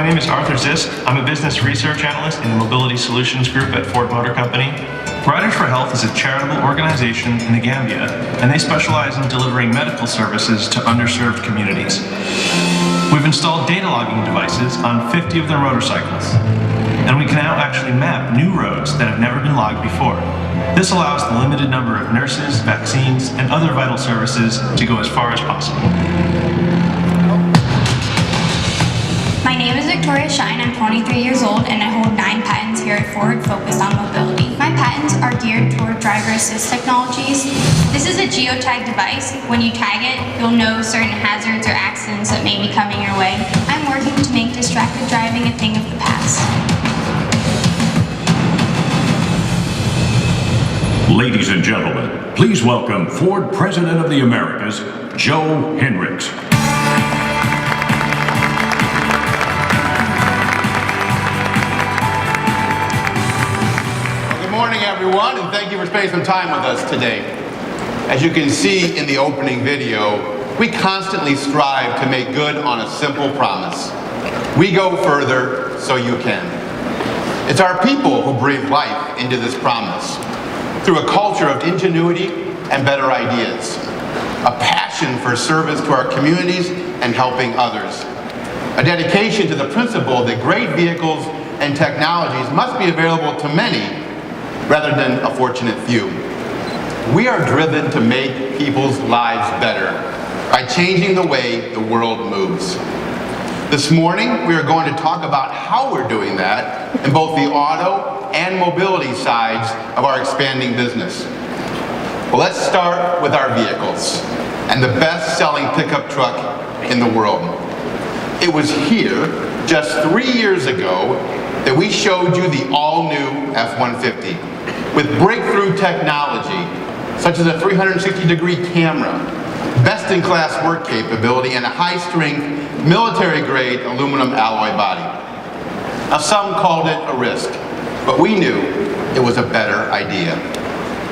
My name is Arthur Zisk. I'm a business research analyst in the Mobility Solutions Group at Ford Motor Company. Riders for Health is a charitable organization in the Gambia, and they specialize in delivering medical services to underserved communities. We've installed data logging devices on 50 of their motorcycles, and we can now actually map new roads that have never been logged before. This allows the limited number of nurses, vaccines, and other vital services to go as far as possible. My name is Victoria Shine. I'm 23 years old and I hold 9 patents here at Ford focused on mobility. My patents are geared toward driver assist technologies. This is a geotag device. When you tag it, you'll know certain hazards or accidents that may be coming your way. I'm working to make distracted driving a thing of the past. Ladies and gentlemen, please welcome Ford President of the Americas, Joe Henricks. Good morning, everyone, and thank you for spending some time with us today. As you can see in the opening video, we constantly strive to make good on a simple promise. We go further so you can. It's our people who breathe life into this promise through a culture of ingenuity and better ideas, a passion for service to our communities and helping others, a dedication to the principle that great vehicles and technologies must be available to many rather than a fortunate few. We are driven to make people's lives better by changing the way the world moves. This morning, we are going to talk about how we're doing that in both the auto and mobility sides of our expanding business. Well, let's start with our vehicles and the best-selling pickup truck in the world. It was here just 3 years ago that we showed you the all-new F-150 with breakthrough technology such as a 360-degree camera, best-in-class work capability, and a high-strength, military-grade aluminum alloy body. Now, some called it a risk, but we knew it was a better idea.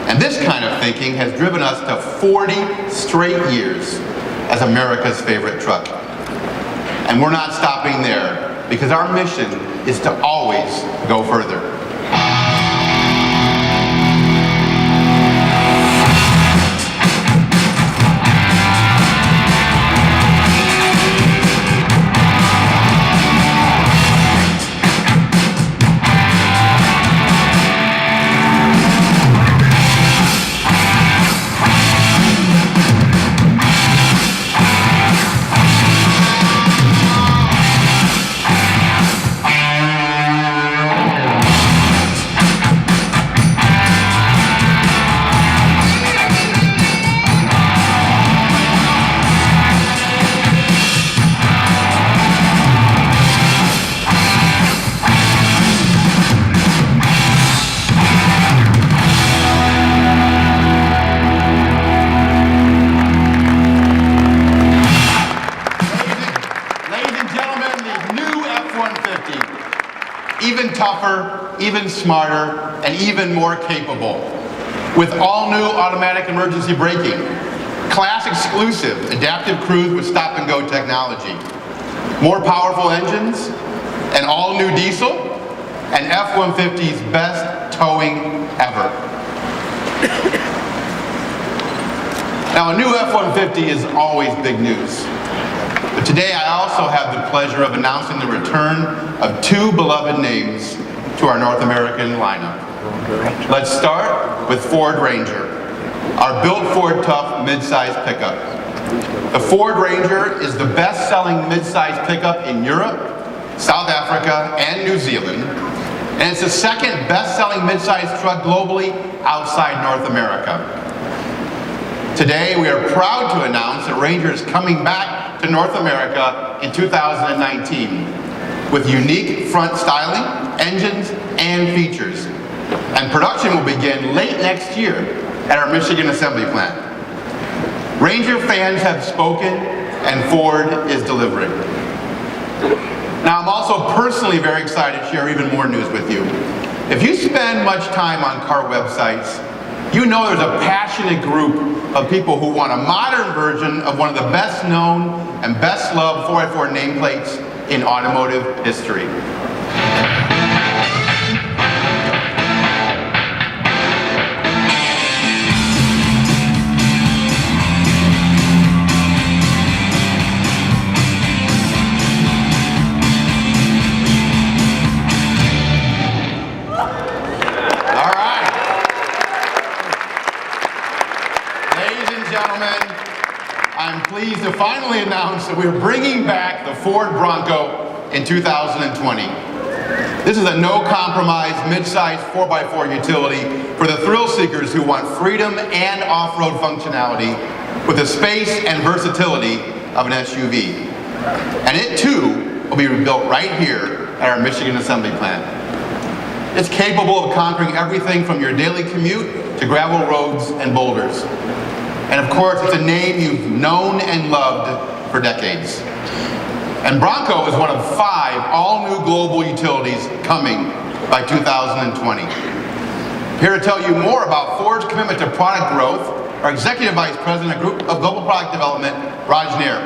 And this kind of thinking has driven us to 40 straight years as America's favorite truck. And we're not stopping there, because our mission is to always go further. Even tougher, even smarter, and even more capable. With all-new automatic emergency braking, class-exclusive adaptive cruise with stop-and-go technology, more powerful engines, an all-new diesel, and F-150's best towing ever. Now, a new F-150 is always big news. But today I also have the pleasure of announcing the return of 2 beloved names to our North American lineup. Let's start with Ford Ranger, our built Ford Tough midsize pickup. The Ford Ranger is the best-selling midsize pickup in Europe, South Africa, and New Zealand, and it's the second best-selling midsize truck globally outside North America. Today we are proud to announce that Ranger is coming back to North America in 2019 with unique front styling, engines, and features. And production will begin late next year at our Michigan assembly plant. Ranger fans have spoken and Ford is delivering. Now, I'm also personally very excited to share even more news with you. If you spend much time on car websites, you know there's a passionate group of people who want a modern version of one of the best known and best loved 4x4 nameplates in automotive history. I'm pleased to finally announce that we're bringing back the Ford Bronco in 2020. This is a no-compromise, mid-size 4x4 utility for the thrill seekers who want freedom and off-road functionality with the space and versatility of an SUV. And it too will be built right here at our Michigan assembly plant. It's capable of conquering everything from your daily commute to gravel roads and boulders. And of course, it's a name you've known and loved for decades. And Bronco is one of 5 all-new global utilities coming by 2020. Here to tell you more about Ford's commitment to product growth, our Executive Vice President of Global Product Development, Raj Nair.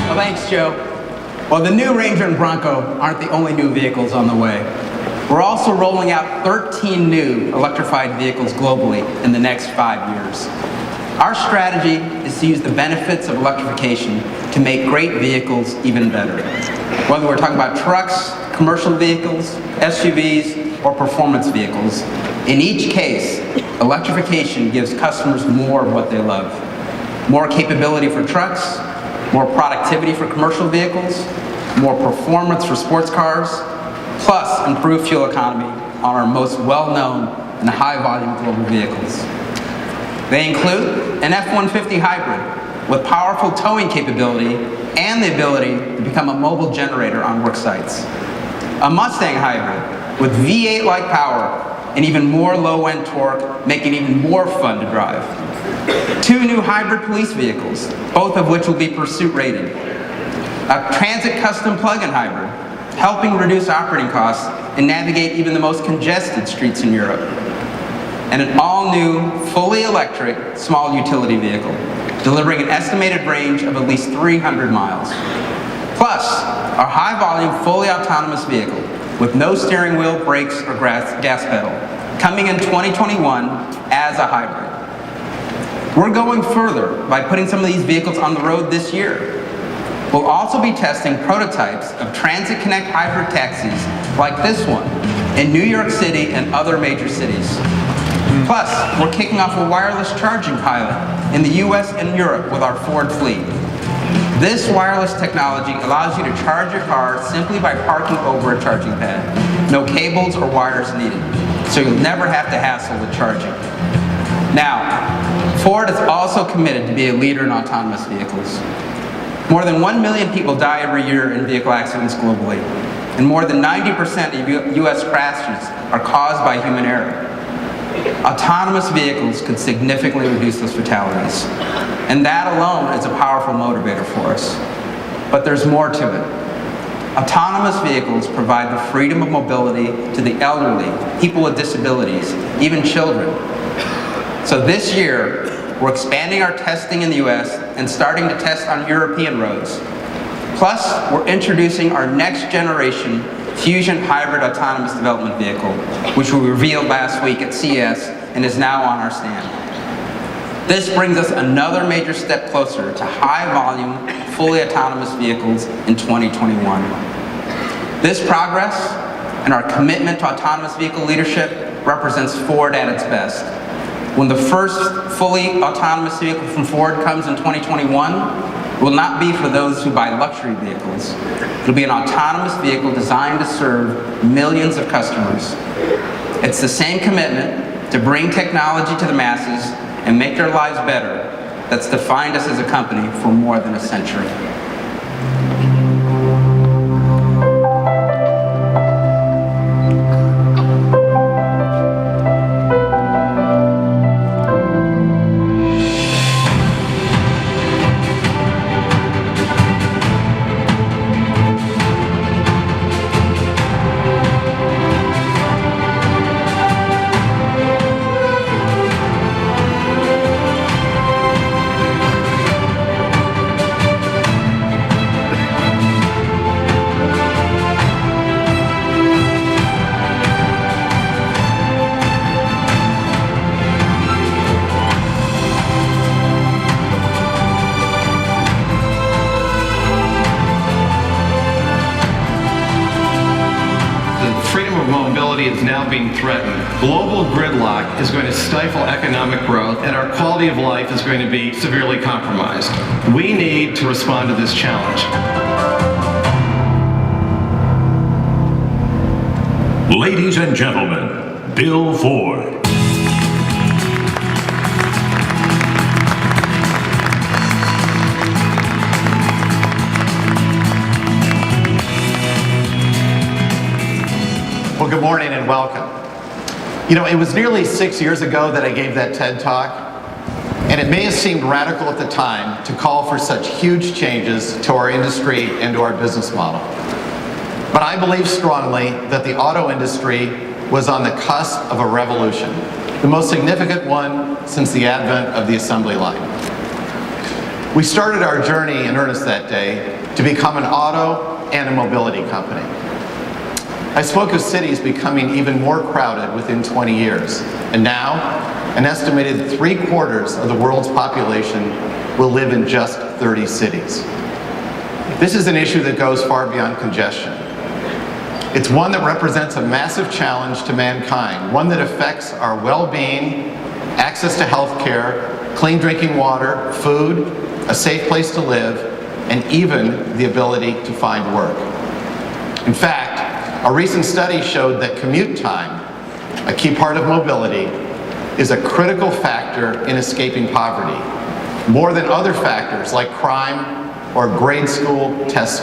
Well, thanks, Joe. Well, the new Ranger and Bronco aren't the only new vehicles on the way. We're also rolling out 13 new electrified vehicles globally in the next 5 years. Our strategy is to use the benefits of electrification to make great vehicles even better. Whether we're talking about trucks, commercial vehicles, SUVs, or performance vehicles, in each case, electrification gives customers more of what they love. More capability for trucks, more productivity for commercial vehicles, more performance for sports cars, plus improved fuel economy on our most well-known and high-volume global vehicles. They include an F-150 hybrid with powerful towing capability and the ability to become a mobile generator on work sites, a Mustang hybrid with V8-like power and even more low-end torque, making it even more fun to drive. 2 new hybrid police vehicles, both of which will be pursuit rated. A transit custom plug-in hybrid, helping reduce operating costs and navigate even the most congested streets in Europe. And an all-new, fully electric, small utility vehicle, delivering an estimated range of at least 300 miles. Plus, our high-volume, fully autonomous vehicle with no steering wheel, brakes, or gas pedal, coming in 2021 as a hybrid. We're going further by putting some of these vehicles on the road this year. We'll also be testing prototypes of Transit Connect hybrid taxis like this one in New York City and other major cities. Plus, we're kicking off a wireless charging pilot in the US and Europe with our Ford fleet. This wireless technology allows you to charge your car simply by parking over a charging pad. No cables or wires needed, so you'll never have to hassle with charging. Now, Ford is also committed to be a leader in autonomous vehicles. More than 1 million people die every year in vehicle accidents globally, and more than 90% of US crashes are caused by human error. Autonomous vehicles could significantly reduce those fatalities, and that alone is a powerful motivator for us. But there's more to it. Autonomous vehicles provide the freedom of mobility to the elderly, people with disabilities, even children. So this year, we're expanding our testing in the US and starting to test on European roads. Plus, we're introducing our next generation Fusion Hybrid Autonomous Development Vehicle, which we revealed last week at CES and is now on our stand. This brings us another major step closer to high-volume, fully autonomous vehicles in 2021. This progress and our commitment to autonomous vehicle leadership represents Ford at its best. When the first fully autonomous vehicle from Ford comes in 2021, it will not be for those who buy luxury vehicles. It'll be an autonomous vehicle designed to serve millions of customers. It's the same commitment to bring technology to the masses and make their lives better that's defined us as a company for more than a century. mobility is now being threatened. Global gridlock is going to stifle economic growth, and our quality of life is going to be severely compromised. We need to respond to this challenge. Ladies and gentlemen, Bill Ford. Well, good morning and welcome. You know, it was nearly 6 years ago that I gave that TED Talk, and it may have seemed radical at the time to call for such huge changes to our industry and to our business model. But I believe strongly that the auto industry was on the cusp of a revolution, the most significant one since the advent of the assembly line. We started our journey in earnest that day to become an auto and a mobility company. I spoke of cities becoming even more crowded within 20 years, and now an estimated 3/4 of the world's population will live in just 30 cities. This is an issue that goes far beyond congestion. It's one that represents a massive challenge to mankind, one that affects our well-being, access to health care, clean drinking water, food, a safe place to live, and even the ability to find work. In fact, a recent study showed that commute time, a key part of mobility, is a critical factor in escaping poverty, more than other factors like crime or grade school test